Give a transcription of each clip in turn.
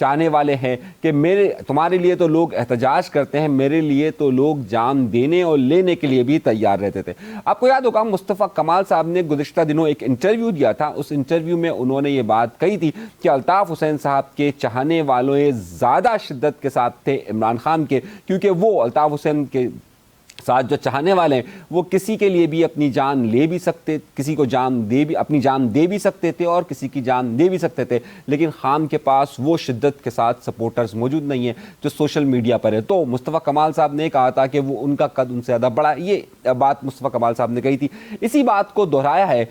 چاہنے والے ہیں کہ تمہارے لیے تو لوگ احتجاج کرتے ہیں، میرے لیے تو لوگ جان دینے اور لینے کے لیے بھی تیار رہتے تھے۔ آپ کو یاد ہوگا مصطفیٰ کمال صاحب نے گزشتہ دنوں ایک انٹرویو دیا تھا، اس انٹرویو میں انہوں نے یہ بات کہی تھی کہ الطاف حسین صاحب کے چاہنے والوں زیادہ شدت کے ساتھ تھے عمران خان کے، کیونکہ وہ الطاف حسین کے ساتھ جو چاہنے والے ہیں وہ کسی کے لیے بھی اپنی جان لے بھی سکتے، کسی کو اپنی جان دے بھی سکتے تھے اور کسی کی جان دے بھی سکتے تھے، لیکن خان کے پاس وہ شدت کے ساتھ سپورٹرز موجود نہیں ہیں جو سوشل میڈیا پر ہے۔ تو مصطفیٰ کمال صاحب نے کہا تھا کہ وہ ان کا قد ان سے زیادہ بڑا، یہ بات مصطفیٰ کمال صاحب نے کہی تھی۔ اسی بات کو دہرایا ہے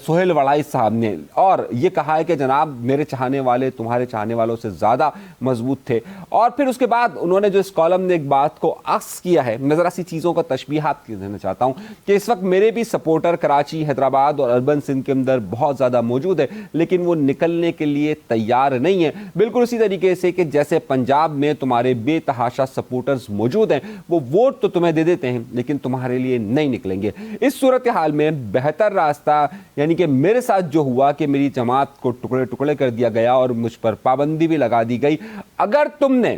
سہیل وڑائچ صاحب نے اور یہ کہا ہے کہ جناب میرے چاہنے والے تمہارے چاہنے والوں سے زیادہ مضبوط تھے۔ اور پھر اس کے بعد انہوں نے جو اس کالم نے ایک بات کو عکس کیا ہے، میں ذرا سی چیزوں کو تشبیہات دینا چاہتا ہوں کہ اس وقت میرے بھی سپورٹر کراچی، حیدرآباد اور اربن سندھ کے اندر بہت زیادہ موجود ہے، لیکن وہ نکلنے کے لیے تیار نہیں ہے۔ بالکل اسی طریقے سے کہ جیسے پنجاب میں تمہارے بے تحاشا سپورٹرز موجود ہیں، وہ ووٹ تو تمہیں دے دیتے ہیں لیکن تمہارے لیے نہیں نکلیں گے۔ اس صورتحال میں بہتر راستہ یعنی کہ میرے ساتھ جو ہوا کہ میری جماعت کو ٹکڑے ٹکڑے کر دیا گیا اور مجھ پر پابندی بھی لگا دی گئی، اگر تم نے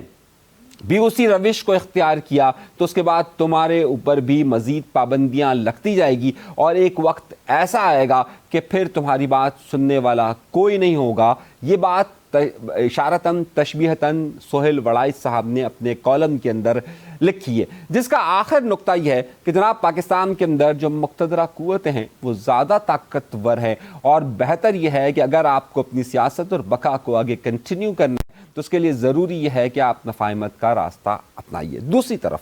بھی اسی روش کو اختیار کیا تو اس کے بعد تمہارے اوپر بھی مزید پابندیاں لگتی جائے گی اور ایک وقت ایسا آئے گا کہ پھر تمہاری بات سننے والا کوئی نہیں ہوگا۔ یہ بات اشارتاً تشبیہتاً سہیل وڑائچ صاحب نے اپنے کالم کے اندر لکھی ہے، جس کا آخر نقطہ یہ ہے کہ جناب پاکستان کے اندر جو مقتدرہ قوتیں ہیں وہ زیادہ طاقتور ہیں اور بہتر یہ ہے کہ اگر آپ کو اپنی سیاست اور بقا کو آگے کنٹینیو کرنا ہے تو اس کے لیے ضروری یہ ہے کہ آپ مفاہمت کا راستہ اپنائیے۔ دوسری طرف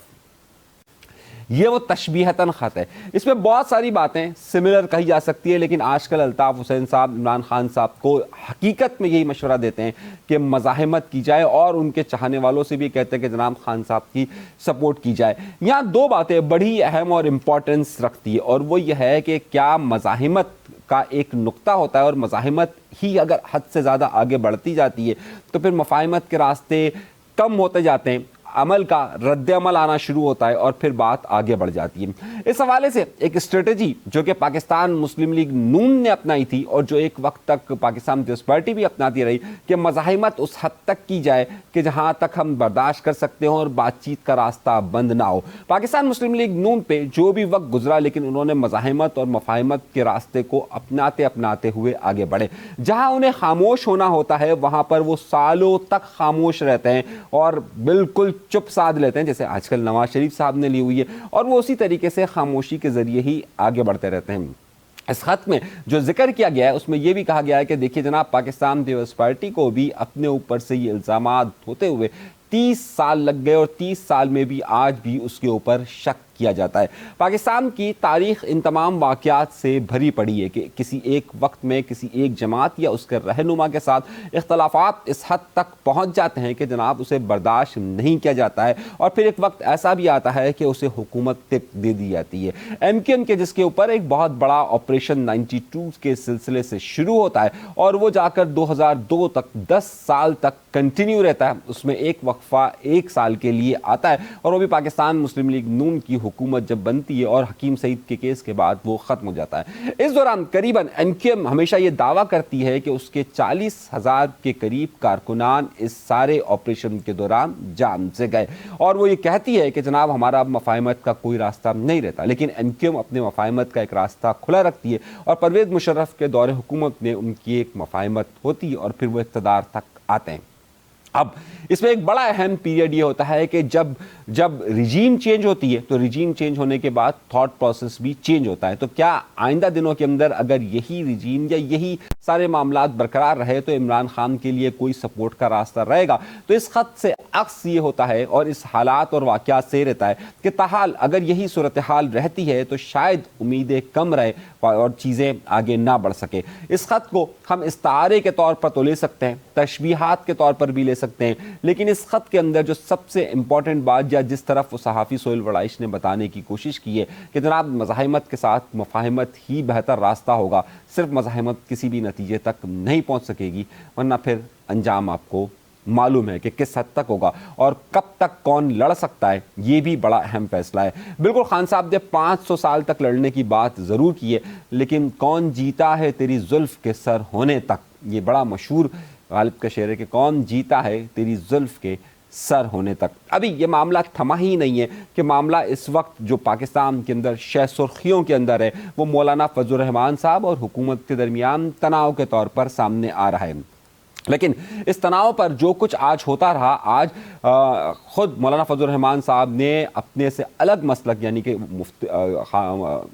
یہ وہ تشبیہتاً خط ہے، اس میں بہت ساری باتیں سملر کہی جا سکتی ہے، لیکن آج کل الطاف حسین صاحب عمران خان صاحب کو حقیقت میں یہی مشورہ دیتے ہیں کہ مزاحمت کی جائے اور ان کے چاہنے والوں سے بھی کہتے ہیں کہ جناب خان صاحب کی سپورٹ کی جائے۔ یہاں دو باتیں بڑی اہم اور امپورٹنس رکھتی ہے اور وہ یہ ہے کہ کیا مزاحمت کا ایک نقطہ ہوتا ہے اور مزاحمت ہی اگر حد سے زیادہ آگے بڑھتی جاتی ہے تو پھر مفاہمت کے راستے کم ہوتے جاتے ہیں، عمل کا رد عمل آنا شروع ہوتا ہے اور پھر بات آگے بڑھ جاتی ہے۔ اس حوالے سے ایک اسٹریٹجی جو کہ پاکستان مسلم لیگ نون نے اپنائی تھی اور جو ایک وقت تک پاکستان پیپلز پارٹی بھی اپناتی رہی کہ مزاحمت اس حد تک کی جائے کہ جہاں تک ہم برداشت کر سکتے ہوں اور بات چیت کا راستہ بند نہ ہو۔ پاکستان مسلم لیگ نون پہ جو بھی وقت گزرا لیکن انہوں نے مزاحمت اور مفاہمت کے راستے کو اپناتے ہوئے آگے بڑھے۔ جہاں انہیں خاموش ہونا ہوتا ہے وہاں پر وہ سالوں تک خاموش رہتے ہیں اور بالکل چپ سادھ لیتے ہیں، جیسے آج کل نواز شریف صاحب نے لی ہوئی ہے، اور وہ اسی طریقے سے خاموشی کے ذریعے ہی آگے بڑھتے رہتے ہیں۔ اس خط میں جو ذکر کیا گیا ہے اس میں یہ بھی کہا گیا ہے کہ دیکھیے جناب پاکستان پیپلز پارٹی کو بھی اپنے اوپر سے یہ الزامات ہوتے ہوئے 30 سال لگ گئے اور 30 سال میں بھی آج بھی اس کے اوپر شک کیا جاتا ہے۔ پاکستان کی تاریخ ان تمام واقعات سے بھری پڑی ہے کہ کسی ایک وقت میں کسی ایک جماعت یا اس کے رہنما کے ساتھ اختلافات اس حد تک پہنچ جاتے ہیں کہ جناب اسے برداشت نہیں کیا جاتا ہے اور پھر ایک وقت ایسا بھی آتا ہے کہ اسے حکومت تک دے دی جاتی ہے۔ ایم کیو ایم کے جس کے اوپر ایک بہت بڑا آپریشن 92 کے سلسلے سے شروع ہوتا ہے اور وہ جا کر 2002 تک 10 سال تک کنٹینیو رہتا ہے، اس میں ایک وقفہ 1 سال کے لیے آتا ہے اور وہ بھی پاکستان مسلم لیگ نون کی حکومت جب بنتی ہے اور حکیم سعید کے کیس کے بعد وہ ختم ہو جاتا ہے۔ اس دوران قریباً ایم کیو ایم ہمیشہ یہ دعویٰ کرتی ہے کہ اس کے 40,000 کے قریب کارکنان اس سارے آپریشن کے دوران جان سے گئے اور وہ یہ کہتی ہے کہ جناب ہمارا اب مفاہمت کا کوئی راستہ نہیں رہتا، لیکن ایم کیو ایم اپنے مفاہمت کا ایک راستہ کھلا رکھتی ہے اور پرویز مشرف کے دور حکومت میں ان کی ایک مفاہمت ہوتی ہے اور پھر وہ اقتدار تک آتے ہیں۔ اب اس میں ایک بڑا اہم پیریڈ یہ ہوتا ہے کہ جب رجیم چینج ہوتی ہے تو رجیم چینج ہونے کے بعد تھاٹ پروسیس بھی چینج ہوتا ہے۔ تو کیا آئندہ دنوں کے اندر اگر یہی رجیم یا یہی سارے معاملات برقرار رہے تو عمران خان کے لیے کوئی سپورٹ کا راستہ رہے گا؟ تو اس خط سے عکس یہ ہوتا ہے اور اس حالات اور واقعات سے رہتا ہے کہ تاحال اگر یہی صورتحال رہتی ہے تو شاید امیدیں کم رہے اور چیزیں آگے نہ بڑھ سکے۔ اس خط کو ہم استعارے کے طور پر تو لے سکتے ہیں، تشبیہات کے طور پر بھی لے سکتے ہیں، لیکن اس خط کے اندر جو سب سے امپورٹنٹ بات یا جس طرف وہ صحافی سہیل وڑائچ نے بتانے کی کوشش کی ہے کہ جناب مزاحمت کے ساتھ مفاہمت ہی بہتر راستہ ہوگا، صرف مزاحمت کسی بھی نتیجے تک نہیں پہنچ سکے گی، ورنہ پھر انجام آپ کو معلوم ہے کہ کس حد تک ہوگا اور کب تک کون لڑ سکتا ہے، یہ بھی بڑا اہم فیصلہ ہے۔ بالکل خان صاحب نے 500 سال تک لڑنے کی بات ضرور کی ہے، لیکن کون جیتا ہے تیری زلف کے سر ہونے تک، یہ بڑا مشہور غالب کا شعر ہے کہ کون جیتا ہے تیری زلف کے سر ہونے تک. ابھی یہ معاملہ تھما ہی نہیں ہے کہ معاملہ اس وقت جو پاکستان کے اندر شہ سرخیوں کے اندر ہے وہ مولانا فضل الرحمان صاحب اور حکومت کے درمیان تناؤ کے طور پر سامنے آ رہا ہے. لیکن اس تناؤ پر جو کچھ آج ہوتا رہا، آج خود مولانا فضل الرحمان صاحب نے اپنے سے الگ مسلک یعنی کہ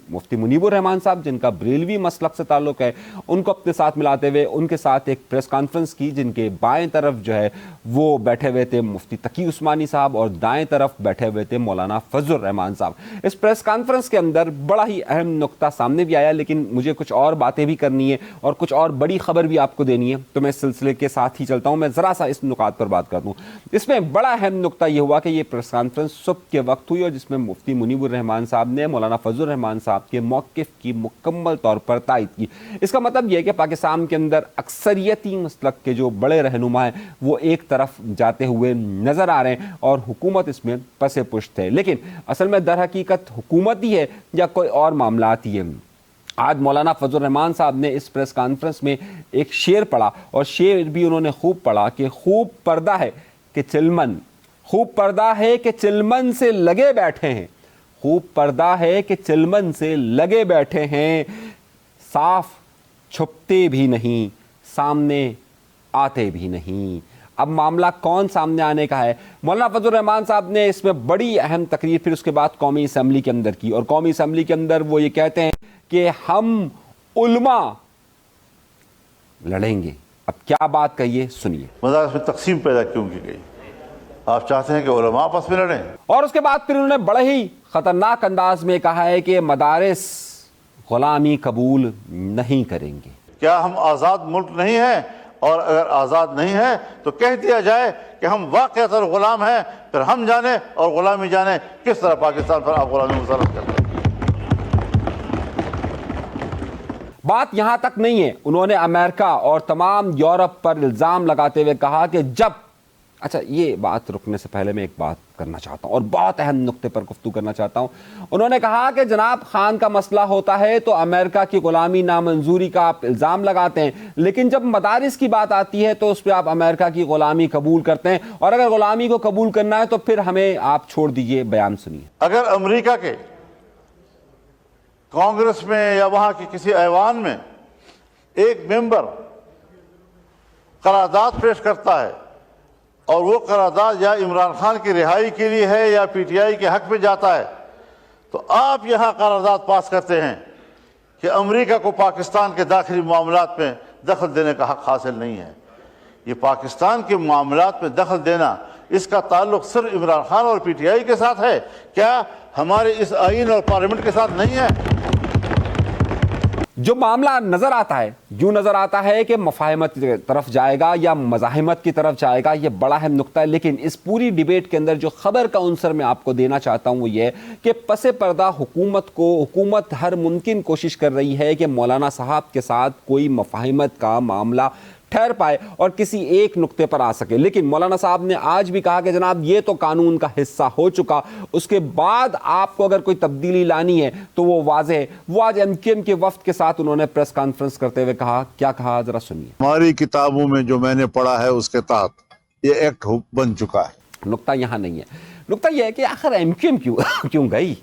مفتی منیب الرحمان صاحب جن کا بریلوی مسلک سے تعلق ہے ان کو اپنے ساتھ ملاتے ہوئے ان کے ساتھ ایک پریس کانفرنس کی جن کے بائیں طرف جو ہے وہ بیٹھے ہوئے تھے مفتی تقی عثمانی صاحب اور دائیں طرف بیٹھے ہوئے تھے مولانا فضل الرحمان صاحب. اس پریس کانفرنس کے اندر بڑا ہی اہم نقطہ سامنے بھی آیا، لیکن مجھے کچھ اور باتیں بھی کرنی ہے اور کچھ اور بڑی خبر بھی آپ کو دینی ہے، تو میں اس سلسلے کے ساتھ ہی چلتا ہوں. میں ذرا سا اس نکات پر بات کرتا ہوں. اس میں بڑا اہم نقطہ یہ ہوا کہ یہ پریس کانفرنس صبح کے وقت ہوئی اور جس میں مفتی منیب الرحمان صاحب نے مولانا فضل الرحمان صاحب کے موقف کی مکمل طور پر تائید کی. اس کا مطلب یہ کہ پاکستان کے اندر اکثریتی مسلک کے جو بڑے رہنما ہیں وہ ایک طرف جاتے ہوئے نظر آ رہے ہیں اور حکومت اس میں پس پشت ہے. لیکن اصل میں در حقیقت حکومت ہی ہے یا کوئی اور معاملات ہی ہیں. آج مولانا فضل الرحمان صاحب نے اس پریس کانفرنس میں ایک شعر پڑھا اور شعر بھی انہوں نے خوب پڑھا کہ خوب پردہ ہے کہ چلمن، خوب پردہ ہے کہ چلمن سے لگے بیٹھے ہیں، خوب پردہ ہے کہ چلمن سے لگے بیٹھے ہیں، صاف چھپتے بھی نہیں سامنے آتے بھی نہیں. اب معاملہ کون سامنے آنے کا ہے؟ مولانا فضل الرحمان صاحب نے اس میں بڑی اہم تقریر پھر اس کے بعد قومی اسمبلی کے اندر کی اور قومی اسمبلی کے اندر وہ یہ کہتے ہیں کہ ہم علماء لڑیں گے. اب کیا بات کہیے سنیے. مدارس میں تقسیم پیدا کیوں کی گئی؟ آپ چاہتے ہیں کہ علماء آپس میں لڑیں؟ اور اس کے بعد پھر انہوں نے بڑے ہی خطرناک انداز میں کہا ہے کہ مدارس غلامی قبول نہیں کریں گے. کیا ہم آزاد ملک نہیں ہیں؟ اور اگر آزاد نہیں ہے تو کہہ دیا جائے کہ ہم واقعتاً غلام ہیں، پھر ہم جانیں اور غلامی جانیں کس طرح پاکستان پر آپ غلامی مسلط کرتے ہیں. بات یہاں تک نہیں ہے. انہوں نے امریکہ اور تمام یورپ پر الزام لگاتے ہوئے کہا کہ جب اچھا یہ بات رکنے سے پہلے میں ایک بات کرنا چاہتا ہوں اور بہت اہم نقطے پر گفتگو کرنا چاہتا ہوں. انہوں نے کہا کہ جناب خان کا مسئلہ ہوتا ہے تو امریکہ کی غلامی نامنظوری کا آپ الزام لگاتے ہیں، لیکن جب مدارس کی بات آتی ہے تو اس پہ آپ امریکہ کی غلامی قبول کرتے ہیں، اور اگر غلامی کو قبول کرنا ہے تو پھر ہمیں آپ چھوڑ دیجئے. بیان سنیے. اگر امریکہ کے کانگریس میں یا وہاں کی کسی ایوان میں ایک ممبر قرارداد پیش کرتا ہے اور وہ قرارداد یا عمران خان کی رہائی کے لیے ہے یا پی ٹی آئی کے حق میں جاتا ہے، تو آپ یہاں قرارداد پاس کرتے ہیں کہ امریکہ کو پاکستان کے داخلی معاملات میں دخل دینے کا حق حاصل نہیں ہے. یہ پاکستان کے معاملات میں دخل دینا، اس کا تعلق صرف عمران خان اور پی ٹی آئی کے ساتھ ہے، کیا ہمارے اس آئین اور پارلیمنٹ کے ساتھ نہیں ہے؟ جو معاملہ نظر آتا ہے یوں نظر آتا ہے کہ مفاہمت کی طرف جائے گا یا مزاحمت کی طرف جائے گا. یہ بڑا اہم نقطہ ہے. لیکن اس پوری ڈیبیٹ کے اندر جو خبر کا عنصر میں آپ کو دینا چاہتا ہوں وہ یہ ہے کہ پس پردہ حکومت ہر ممکن کوشش کر رہی ہے کہ مولانا صاحب کے ساتھ کوئی مفاہمت کا معاملہ ٹھہر پائے اور کسی ایک نقطے پر آ سکے. لیکن مولانا صاحب نے آج بھی کہا کہ جناب یہ تو قانون کا حصہ ہو چکا، اس کے بعد آپ کو اگر کوئی تبدیلی لانی ہے تو وہ واضح ہے. وہ آج ایم کیو ایم کے وفد کے ساتھ انہوں نے پریس کانفرنس کرتے ہوئے کہا، کیا کہا ذرا سنیے. ہماری کتابوں میں جو میں نے پڑھا ہے اس کے تحت یہ ایکٹ بن چکا ہے. نقطہ یہاں نہیں ہے. نقطہ یہ ہے کہ آخر ایم کیو ایم کیوں گئی.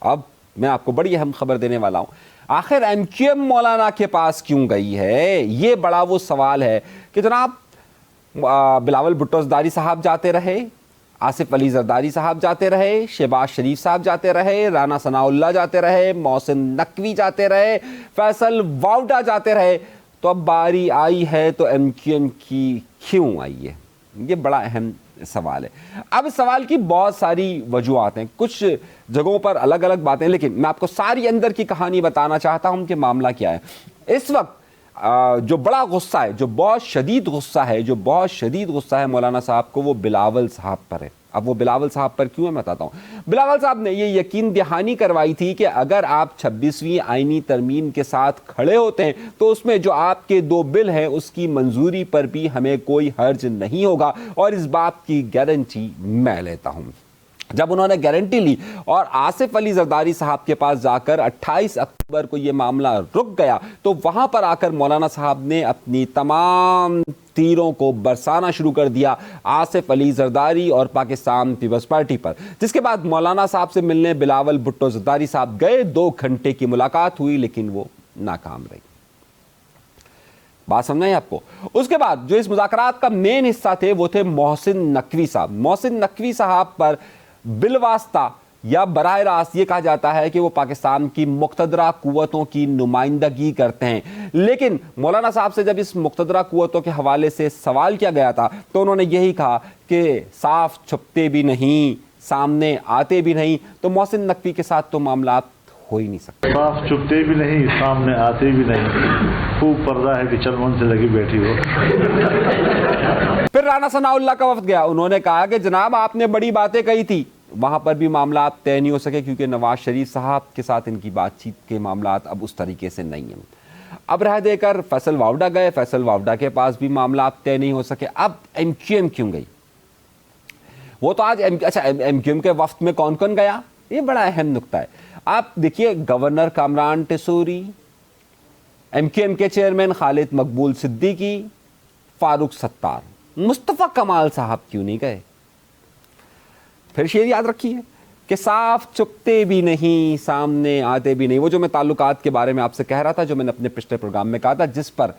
اب میں آپ کو بڑی اہم خبر دینے والا ہوں. آخر ایم کیو ایم مولانا کے پاس کیوں گئی ہے؟ یہ بڑا وہ سوال ہے کہ جناب بلاول بھٹو زرداری صاحب جاتے رہے، آصف علی زرداری صاحب جاتے رہے، شہباز شریف صاحب جاتے رہے، رانا ثناء اللہ جاتے رہے، محسن نقوی جاتے رہے، فیصل واؤڈا جاتے رہے، تو اب باری آئی ہے تو ایم کیو ایم کی کیوں آئی ہے؟ یہ بڑا اہم سوال ہے. اب اس سوال کی بہت ساری وجوہات ہیں، کچھ جگہوں پر الگ الگ باتیں، لیکن میں آپ کو ساری اندر کی کہانی بتانا چاہتا ہوں کہ معاملہ کیا ہے. اس وقت جو بڑا غصہ ہے، جو بہت شدید غصہ ہے مولانا صاحب کو، وہ بلاول صاحب پر ہے. اب وہ بلاول صاحب پر کیوں ہے میں بتاتا ہوں. بلاول صاحب نے یہ یقین دہانی کروائی تھی کہ اگر آپ 26ویں آئینی ترمیم کے ساتھ کھڑے ہوتے ہیں تو اس میں جو آپ کے 2 بل ہیں اس کی منظوری پر بھی ہمیں کوئی حرج نہیں ہوگا، اور اس بات کی گارنٹی میں لیتا ہوں. جب انہوں نے گارنٹی لی اور آصف علی زرداری صاحب کے پاس جا کر 28 اکتوبر کو یہ معاملہ رک گیا تو وہاں پر آ کر مولانا صاحب نے اپنی تمام تیروں کو برسانا شروع کر دیا آصف علی زرداری اور پاکستان پیپلز پارٹی پر، جس کے بعد مولانا صاحب سے ملنے بلاول بھٹو زرداری صاحب گئے، 2 گھنٹے کی ملاقات ہوئی لیکن وہ ناکام رہی۔ بات سمجھ آئی آپ کو؟ اس کے بعد جو اس مذاکرات کا مین حصہ تھے وہ تھے محسن نقوی صاحب۔ محسن نقوی صاحب پر بالواسطہ یا براہ راست یہ کہا جاتا ہے کہ وہ پاکستان کی مقتدرہ قوتوں کی نمائندگی کرتے ہیں، لیکن مولانا صاحب سے جب اس مقتدرہ قوتوں کے حوالے سے سوال کیا گیا تھا تو انہوں نے یہی کہا کہ صاف چھپتے بھی نہیں، سامنے آتے بھی نہیں، تو محسن نقوی کے ساتھ تو معاملات ہو ہی نہیں سکتے۔ صاف چھپتے بھی نہیں، سامنے آتے بھی نہیں، خوب پردہ ہے کہ چلمن سے لگی بیٹھی ہو۔ پھر رانا ثناء اللہ کا وفد گیا، انہوں نے کہا کہ جناب آپ نے بڑی باتیں کہی تھی، وہاں پر بھی معاملات طے نہیں ہو سکے کیونکہ نواز شریف صاحب کے ساتھ ان کی بات چیت کے معاملات اب اس طریقے سے نہیں ہیں۔ اب رہ دے کر فیصل واوڈا گئے، فیصل واوڈا کے پاس بھی معاملات طے نہیں ہو سکے۔ اب ایم کیو ایم کیوں گئی؟ وہ تو آج اچھا ایم کیو ایم کے وفد میں کون کون گیا، یہ بڑا اہم نقطہ ہے۔ آپ دیکھیے governor Kamran Tessori, M Q M کے چیئرمین خالد مقبول صدیقی، فاروق ستار، مصطفیٰ کمال صاحب کیوں نہیں گئے؟ پھر شعر یاد رکھیے کہ صاف چھپتے بھی نہیں، سامنے آتے بھی نہیں۔ وہ جو میں تعلقات کے بارے میں آپ سے کہہ رہا تھا، جو میں نے اپنے پچھلے پروگرام میں کہا تھا، جس پر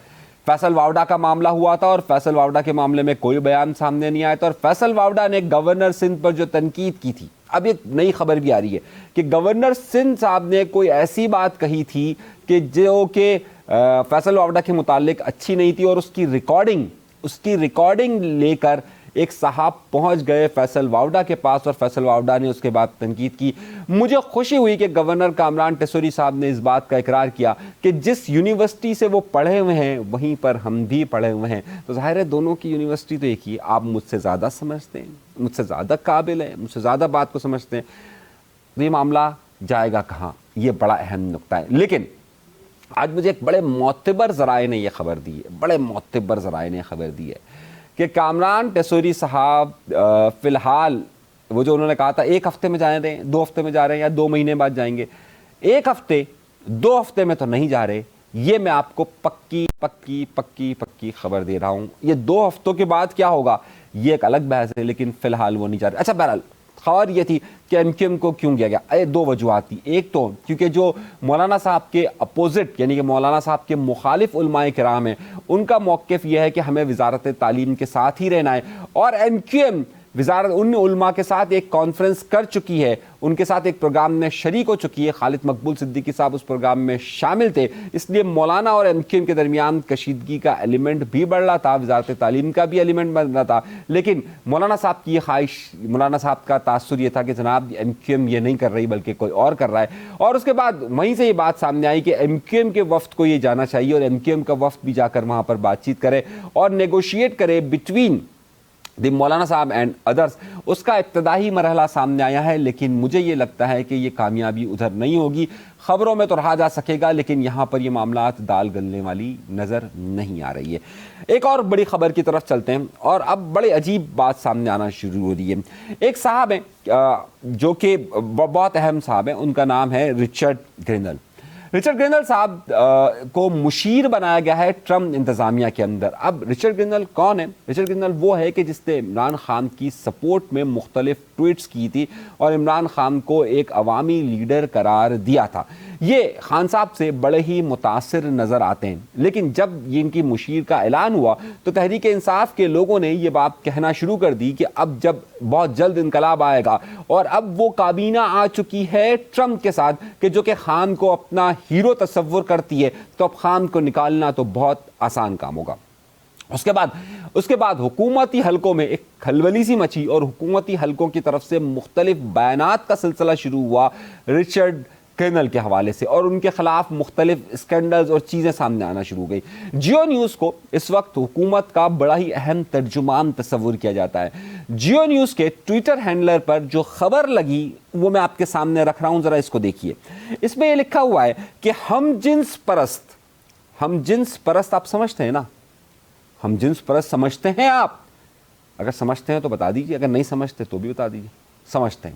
فیصل واوڈا کا معاملہ ہوا تھا اور فیصل واوڈا کے معاملے میں کوئی بیان سامنے نہیں آیا تھا، اور فیصل واوڈا نے گورنر سندھ پر جو تنقید کی تھی، اب ایک نئی خبر بھی آ رہی ہے کہ گورنر سندھ صاحب نے کوئی ایسی بات کہی تھی کہ جو کہ فیصل واوڈا کے متعلق اچھی نہیں تھی، اور اس کی ریکارڈنگ لے کر ایک صاحب پہنچ گئے فیصل واوڈا کے پاس اور فیصل واوڈا نے اس کے بعد تنقید کی۔ مجھے خوشی ہوئی کہ گورنر کامران ٹیسوری صاحب نے اس بات کا اقرار کیا کہ جس یونیورسٹی سے وہ پڑھے ہوئے ہیں وہیں پر ہم بھی پڑھے ہوئے ہیں، تو ظاہر ہے دونوں کی یونیورسٹی تو ایک ہی ہے۔ آپ مجھ سے زیادہ سمجھتے ہیں، مجھ سے زیادہ قابل ہیں، مجھ سے زیادہ بات کو سمجھتے ہیں، تو یہ معاملہ جائے گا کہاں؟ یہ بڑا اہم نقطہ ہے۔ لیکن آج مجھے ایک بڑے معتبر ذرائع نے یہ خبر دی ہے، بڑے معتبر ذرائع نے خبر دی ہے کہ کامران ٹیسوری صاحب فی الحال وہ جو انہوں نے کہا تھا 1 ہفتے میں جا رہے ہیں، 2 ہفتے میں جا رہے ہیں یا 2 مہینے بعد جائیں گے، 1 ہفتے 2 ہفتے میں تو نہیں جا رہے، یہ میں آپ کو پکی خبر دے رہا ہوں۔ یہ 2 ہفتوں کے بعد کیا ہوگا یہ ایک الگ بحث ہے، لیکن فی الحال وہ نہیں جا رہے۔ اچھا بہرحال خبر یہ تھی کہ ایم کیو ایم کو کیوں کیا گیا، 2 وجوہات تھی۔ ایک تو کیونکہ جو مولانا صاحب کے اپوزٹ یعنی کہ مولانا صاحب کے مخالف علماء کرام ہیں، ان کا موقف یہ ہے کہ ہمیں وزارت تعلیم کے ساتھ ہی رہنا ہے، اور ایم کیو ایم وزارت ان علماء کے ساتھ ایک کانفرنس کر چکی ہے، ان کے ساتھ ایک پروگرام میں شریک ہو چکی ہے، خالد مقبول صدیقی صاحب اس پروگرام میں شامل تھے، اس لیے مولانا اور ایم کیو ایم کے درمیان کشیدگی کا ایلیمنٹ بھی بڑھ رہا تھا، وزارت تعلیم کا بھی ایلیمنٹ بڑھ رہا تھا۔ لیکن مولانا صاحب کی یہ خواہش، مولانا صاحب کا تاثر یہ تھا کہ جناب ایم کیو ایم یہ نہیں کر رہی بلکہ کوئی اور کر رہا ہے، اور اس کے بعد وہیں سے یہ بات سامنے آئی کہ ایم کیو ایم کے وفد کو یہ جانا چاہیے اور ایم کیو ایم کا وفد بھی جا کر وہاں پر بات چیت کرے اور نیگوشیٹ کرے بٹوین دی مولانا صاحب اینڈ ادرس۔ اس کا ابتدائی مرحلہ سامنے آیا ہے، لیکن مجھے یہ لگتا ہے کہ یہ کامیابی ادھر نہیں ہوگی۔ خبروں میں تو رہا جا سکے گا، لیکن یہاں پر یہ معاملات دال گلنے والی نظر نہیں آ رہی ہے۔ ایک اور بڑی خبر کی طرف چلتے ہیں، اور اب بڑے عجیب بات سامنے آنا شروع ہو رہی ہے۔ ایک صاحب ہیں جو کہ بہت اہم صاحب ہیں، ان کا نام ہے رچرڈ گرینل۔ رچرڈ گرینل صاحب کو مشیر بنایا گیا ہے ٹرمپ انتظامیہ کے اندر۔ اب رچرڈ گرینل کون ہے؟ رچرڈ گرینل وہ ہے کہ جس نے عمران خان کی سپورٹ میں مختلف ٹویٹس کی تھی اور عمران خان کو ایک عوامی لیڈر قرار دیا تھا۔ یہ خان صاحب سے بڑے ہی متاثر نظر آتے ہیں، لیکن جب یہ ان کی مشیر کا اعلان ہوا تو تحریک انصاف کے لوگوں نے یہ بات کہنا شروع کر دی کہ اب جب بہت جلد انقلاب آئے گا، اور اب وہ کابینہ آ چکی ہے ٹرمپ کے ساتھ کہ جو کہ خان کو اپنا ہیرو تصور کرتی ہے، تو اب خان کو نکالنا تو بہت آسان کام ہوگا۔ اس کے بعد حکومتی حلقوں میں ایک کھلبلی سی مچی اور حکومتی حلقوں کی طرف سے مختلف بیانات کا سلسلہ شروع ہوا رچرڈ گرینل کے حوالے سے، اور ان کے خلاف مختلف اسکینڈلز اور چیزیں سامنے آنا شروع ہو گئی۔ جیو نیوز کو اس وقت حکومت کا بڑا ہی اہم ترجمان تصور کیا جاتا ہے۔ جیو نیوز کے ٹویٹر ہینڈلر پر جو خبر لگی وہ میں آپ کے سامنے رکھ رہا ہوں، ذرا اس کو دیکھیے۔ اس میں یہ لکھا ہوا ہے کہ ہم جنس پرست آپ سمجھتے ہیں نا؟ ہم جنس پرست سمجھتے ہیں آپ؟ اگر سمجھتے ہیں تو بتا دیجیے، اگر نہیں سمجھتے تو بھی بتا دیجیے۔ سمجھتے ہیں